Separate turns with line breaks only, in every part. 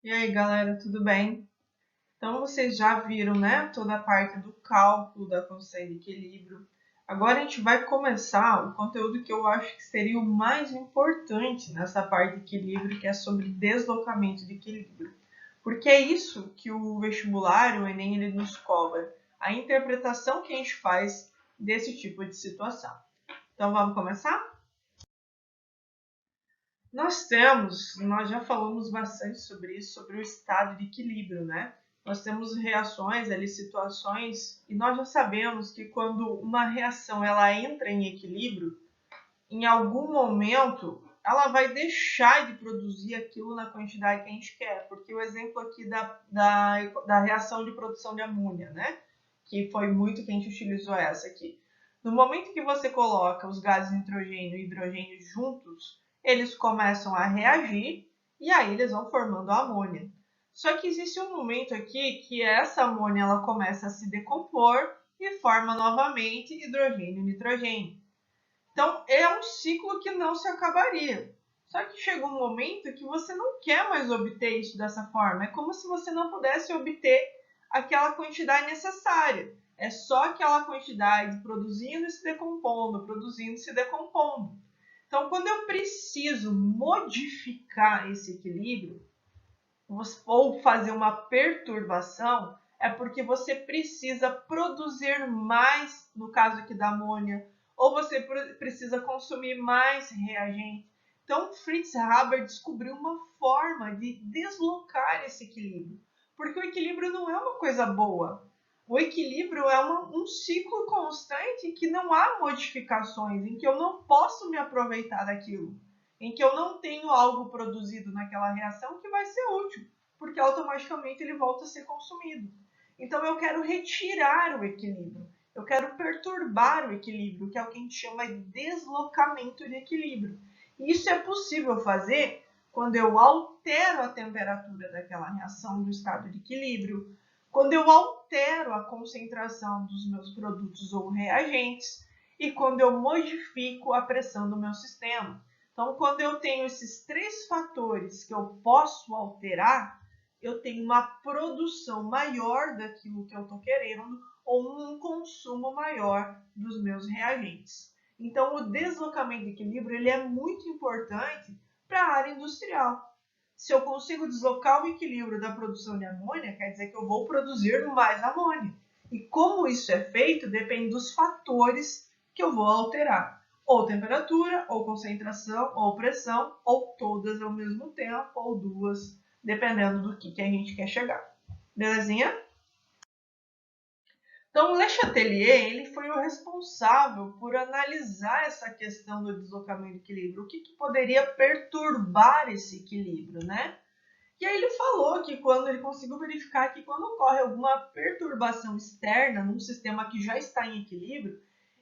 E aí, galera, tudo bem? Então, vocês já viram, né, toda a parte do cálculo da consciência de equilíbrio. Agora a gente vai começar o conteúdo que eu acho que seria o mais importante nessa parte de equilíbrio, que é sobre deslocamento de equilíbrio. Porque é isso que o vestibular, o Enem, ele nos cobra. A interpretação que a gente faz desse tipo de situação. Então, vamos começar? Nós já falamos bastante sobre isso, sobre o estado de equilíbrio, né? Nós temos reações ali, situações, e nós já sabemos que quando uma reação ela entra em equilíbrio, em algum momento ela vai deixar de produzir aquilo na quantidade que a gente quer. Porque o exemplo aqui da reação de produção de amônia, né? Que foi muito que a gente utilizou essa aqui. No momento que você coloca os gases nitrogênio e hidrogênio juntos, eles começam a reagir e aí eles vão formando a amônia. Só que existe um momento aqui que essa amônia ela começa a se decompor e forma novamente hidrogênio e nitrogênio. Então, é um ciclo que não se acabaria. Só que chega um momento que você não quer mais obter isso dessa forma. É como se você não pudesse obter aquela quantidade necessária. É só aquela quantidade produzindo e se decompondo, produzindo e se decompondo. Então, quando eu preciso modificar esse equilíbrio, ou fazer uma perturbação, é porque você precisa produzir mais, no caso aqui da amônia, ou você precisa consumir mais reagente. Então, Fritz Haber descobriu uma forma de deslocar esse equilíbrio, porque o equilíbrio não é uma coisa boa. O equilíbrio é um ciclo constante que não há modificações, em que eu não posso me aproveitar daquilo, em que eu não tenho algo produzido naquela reação que vai ser útil, porque automaticamente ele volta a ser consumido. Então eu quero retirar o equilíbrio, eu quero perturbar o equilíbrio, que é o que a gente chama de deslocamento de equilíbrio. E isso é possível fazer quando eu altero a temperatura daquela reação do estado de equilíbrio, quando eu altero a concentração dos meus produtos ou reagentes e quando eu modifico a pressão do meu sistema. Então, quando eu tenho esses três fatores que eu posso alterar, eu tenho uma produção maior daquilo que eu estou querendo ou um consumo maior dos meus reagentes. Então, o deslocamento de equilíbrio ele é muito importante para a área industrial. Se eu consigo deslocar o equilíbrio da produção de amônia, quer dizer que eu vou produzir mais amônia. E como isso é feito depende dos fatores que eu vou alterar. Ou temperatura, ou concentração, ou pressão, ou todas ao mesmo tempo, ou duas, dependendo do que a gente quer chegar. Belezinha? Então, o Le Chatelier ele foi o responsável por analisar essa questão do deslocamento de equilíbrio. O que poderia perturbar esse equilíbrio, né? E aí ele falou que quando ele conseguiu verificar que quando ocorre alguma perturbação externa num sistema que já está em equilíbrio,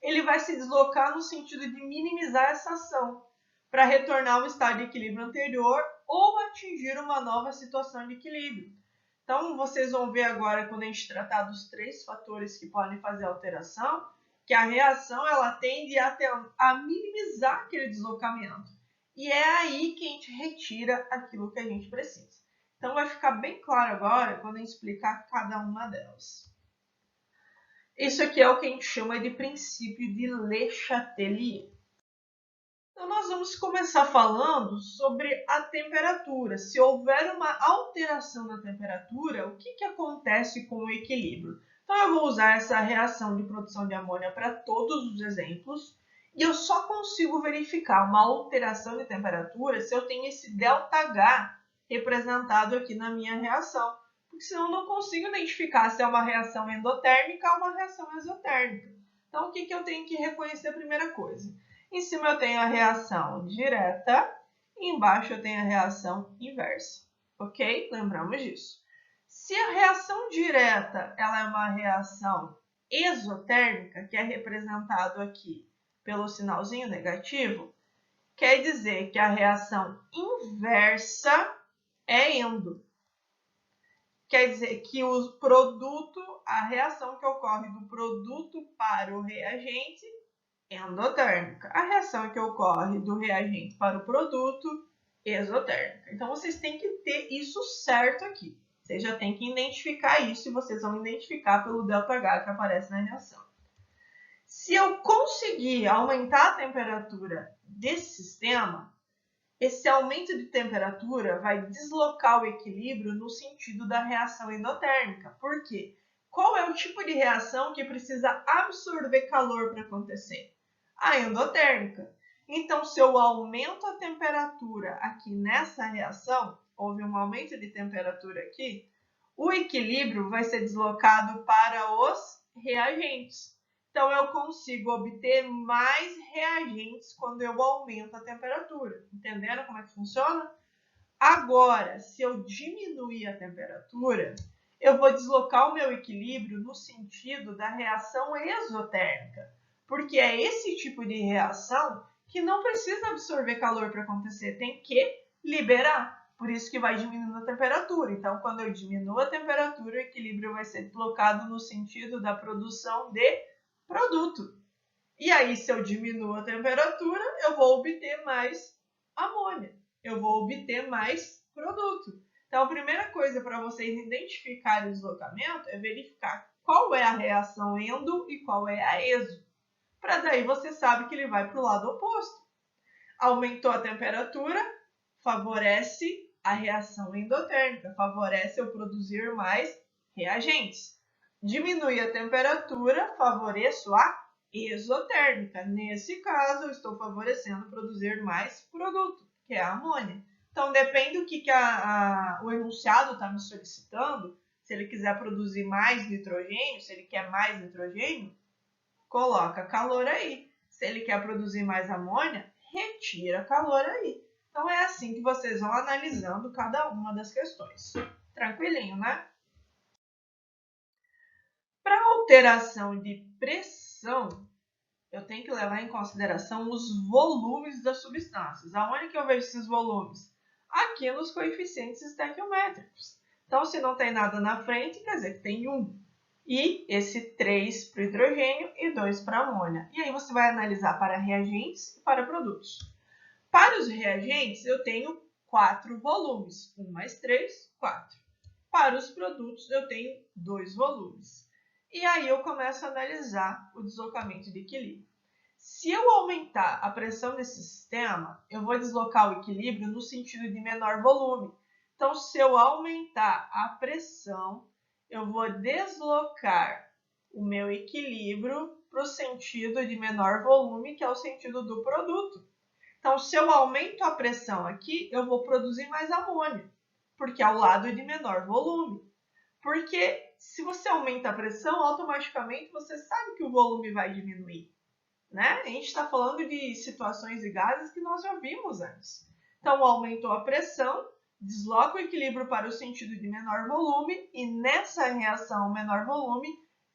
ele vai se deslocar no sentido de minimizar essa ação para retornar ao estado de equilíbrio anterior ou atingir uma nova situação de equilíbrio. Então, vocês vão ver agora, quando a gente tratar dos três fatores que podem fazer alteração, que a reação ela tende a minimizar aquele deslocamento. E é aí que a gente retira aquilo que a gente precisa. Então, vai ficar bem claro agora quando a gente explicar cada uma delas. Isso aqui é o que a gente chama de princípio de Le Chatelier. Então, nós vamos começar falando sobre a temperatura. Se houver uma alteração na temperatura, o que acontece com o equilíbrio? Então, eu vou usar essa reação de produção de amônia para todos os exemplos. E eu só consigo verificar uma alteração de temperatura se eu tenho esse ΔH representado aqui na minha reação. Porque senão eu não consigo identificar se é uma reação endotérmica ou uma reação exotérmica. Então, o que eu tenho que reconhecer a primeira coisa? Em cima eu tenho a reação direta e embaixo eu tenho a reação inversa, ok? Lembramos disso. Se a reação direta ela é uma reação exotérmica, que é representado aqui pelo sinalzinho negativo, quer dizer que a reação inversa é endo. Quer dizer que o produto, a reação que ocorre do produto para o reagente endotérmica. A reação que ocorre do reagente para o produto, exotérmica. Então, vocês têm que ter isso certo aqui. Vocês já têm que identificar isso e vocês vão identificar pelo ΔH que aparece na reação. Se eu conseguir aumentar a temperatura desse sistema, esse aumento de temperatura vai deslocar o equilíbrio no sentido da reação endotérmica. Por quê? Qual é o tipo de reação que precisa absorver calor para acontecer? A endotérmica. Então, se eu aumento a temperatura aqui nessa reação, houve um aumento de temperatura aqui, o equilíbrio vai ser deslocado para os reagentes. Então, eu consigo obter mais reagentes quando eu aumento a temperatura. Entenderam como é que funciona? Agora, se eu diminuir a temperatura, eu vou deslocar o meu equilíbrio no sentido da reação exotérmica, porque é esse tipo de reação que não precisa absorver calor para acontecer, tem que liberar. Por isso que vai diminuindo a temperatura. Então, quando eu diminuo a temperatura, o equilíbrio vai ser deslocado no sentido da produção de produto. E aí, se eu diminuo a temperatura, eu vou obter mais amônia. Eu vou obter mais produto. Então, a primeira coisa para vocês identificarem o deslocamento é verificar qual é a reação endo e qual é a exo. Para daí você sabe que ele vai para o lado oposto. Aumentou a temperatura, favorece a reação endotérmica, favorece eu produzir mais reagentes. Diminui a temperatura, favoreço a exotérmica. Nesse caso, eu estou favorecendo produzir mais produto, que é a amônia. Então, depende do que o enunciado está me solicitando. Se ele quiser produzir mais nitrogênio, se ele quer mais nitrogênio, coloca calor aí. Se ele quer produzir mais amônia, retira calor aí. Então, é assim que vocês vão analisando cada uma das questões. Tranquilinho, né? Para alteração de pressão, eu tenho que levar em consideração os volumes das substâncias. Aonde que eu vejo esses volumes? Aqui nos coeficientes estequiométricos. Então, se não tem nada na frente, quer dizer que tem 1. E esse 3 para o hidrogênio e 2 para a amônia. E aí você vai analisar para reagentes e para produtos. Para os reagentes, eu tenho 4 volumes. 1 mais 3, 4. Para os produtos, eu tenho 2 volumes. E aí eu começo a analisar o deslocamento de equilíbrio. Se eu aumentar a pressão desse sistema, eu vou deslocar o equilíbrio no sentido de menor volume. Então, se eu aumentar a pressão, eu vou deslocar o meu equilíbrio para o sentido de menor volume, que é o sentido do produto. Então, se eu aumento a pressão aqui, eu vou produzir mais amônia, porque é o lado de menor volume. Porque se você aumenta a pressão, automaticamente você sabe que o volume vai diminuir. Né? A gente está falando de situações de gases que nós já vimos antes. Então, aumentou a pressão, desloca o equilíbrio para o sentido de menor volume, e nessa reação menor volume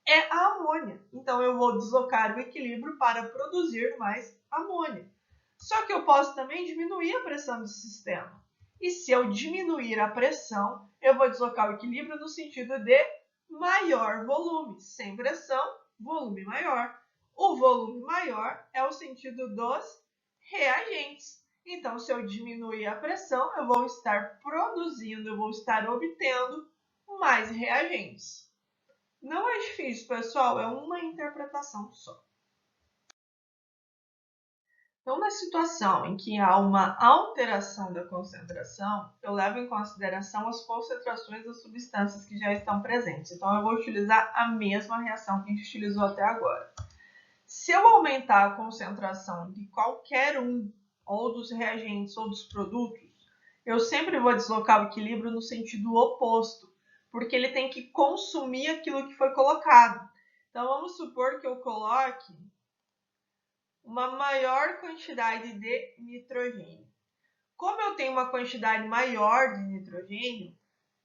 é a amônia. Então, eu vou deslocar o equilíbrio para produzir mais amônia. Só que eu posso também diminuir a pressão do sistema. E se eu diminuir a pressão, eu vou deslocar o equilíbrio no sentido de maior volume. Sem pressão, volume maior. O volume maior é o sentido dos reagentes. Então, se eu diminuir a pressão, eu vou estar produzindo, eu vou estar obtendo mais reagentes. Não é difícil, pessoal, é uma interpretação só. Então, na situação em que há uma alteração da concentração, eu levo em consideração as concentrações das substâncias que já estão presentes. Então, eu vou utilizar a mesma reação que a gente utilizou até agora. Se eu aumentar a concentração de qualquer um, ou dos reagentes ou dos produtos, eu sempre vou deslocar o equilíbrio no sentido oposto, porque ele tem que consumir aquilo que foi colocado. Então, vamos supor que eu coloque uma maior quantidade de nitrogênio. Como eu tenho uma quantidade maior de nitrogênio,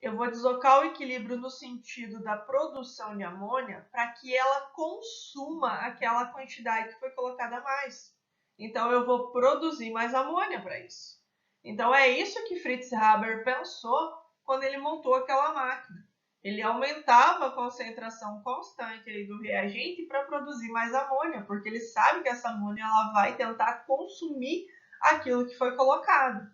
eu vou deslocar o equilíbrio no sentido da produção de amônia para que ela consuma aquela quantidade que foi colocada a mais. Então, eu vou produzir mais amônia para isso. Então, é isso que Fritz Haber pensou quando ele montou aquela máquina. Ele aumentava a concentração constante aí do reagente para produzir mais amônia, porque ele sabe que essa amônia ela vai tentar consumir aquilo que foi colocado.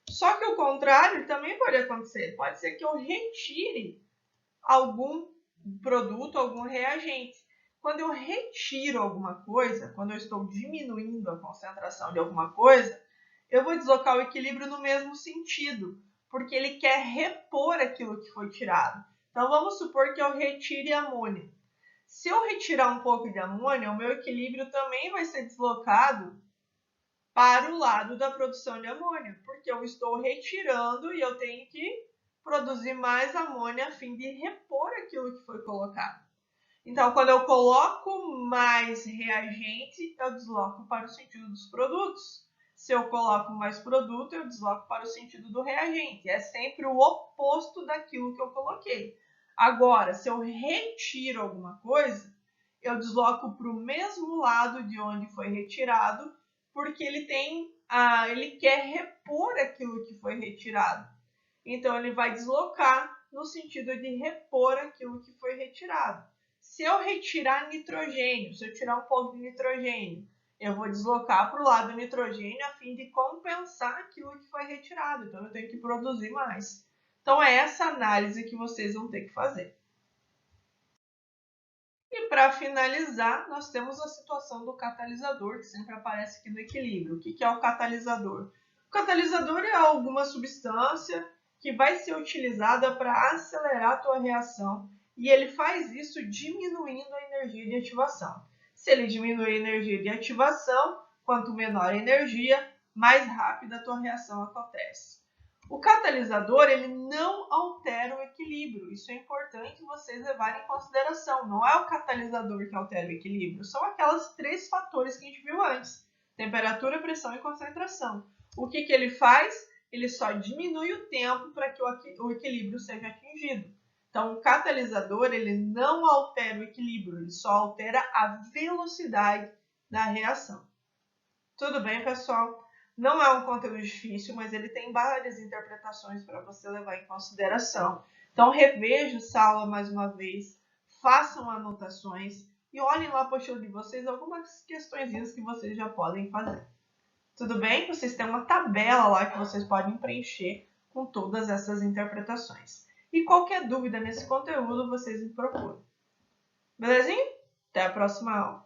Só que o contrário também pode acontecer. Pode ser que eu retire algum produto, algum reagente. Quando eu retiro alguma coisa, quando eu estou diminuindo a concentração de alguma coisa, eu vou deslocar o equilíbrio no mesmo sentido, porque ele quer repor aquilo que foi tirado. Então, vamos supor que eu retire amônia. Se eu retirar um pouco de amônia, o meu equilíbrio também vai ser deslocado para o lado da produção de amônia, porque eu estou retirando e eu tenho que produzir mais amônia a fim de repor aquilo que foi colocado. Então, quando eu coloco mais reagente, eu desloco para o sentido dos produtos. Se eu coloco mais produto, eu desloco para o sentido do reagente. É sempre o oposto daquilo que eu coloquei. Agora, se eu retiro alguma coisa, eu desloco para o mesmo lado de onde foi retirado, porque ele quer repor aquilo que foi retirado. Então, ele vai deslocar no sentido de repor aquilo que foi retirado. Se eu retirar nitrogênio, se eu tirar um pouco de nitrogênio, eu vou deslocar para o lado nitrogênio a fim de compensar aquilo que foi retirado. Então, eu tenho que produzir mais. Então, é essa análise que vocês vão ter que fazer. E para finalizar, nós temos a situação do catalisador, que sempre aparece aqui no equilíbrio. O que é o catalisador? O catalisador é alguma substância que vai ser utilizada para acelerar a tua reação e ele faz isso diminuindo a energia de ativação. Se ele diminuir a energia de ativação, quanto menor a energia, mais rápida a tua reação acontece. O catalisador ele não altera o equilíbrio, isso é importante vocês levarem em consideração. Não é o catalisador que altera o equilíbrio, são aqueles 3 fatores que a gente viu antes: temperatura, pressão e concentração. O que ele faz? Ele só diminui o tempo para que o equilíbrio seja atingido. Então, o catalisador ele não altera o equilíbrio, ele só altera a velocidade da reação. Tudo bem, pessoal? Não é um conteúdo difícil, mas ele tem várias interpretações para você levar em consideração. Então, reveja essa aula mais uma vez, façam anotações e olhem lá a apostila de vocês algumas questõezinhas que vocês já podem fazer. Tudo bem? Vocês têm uma tabela lá que vocês podem preencher com todas essas interpretações. E qualquer dúvida nesse conteúdo, vocês me procuram. Belezinha? Até a próxima aula.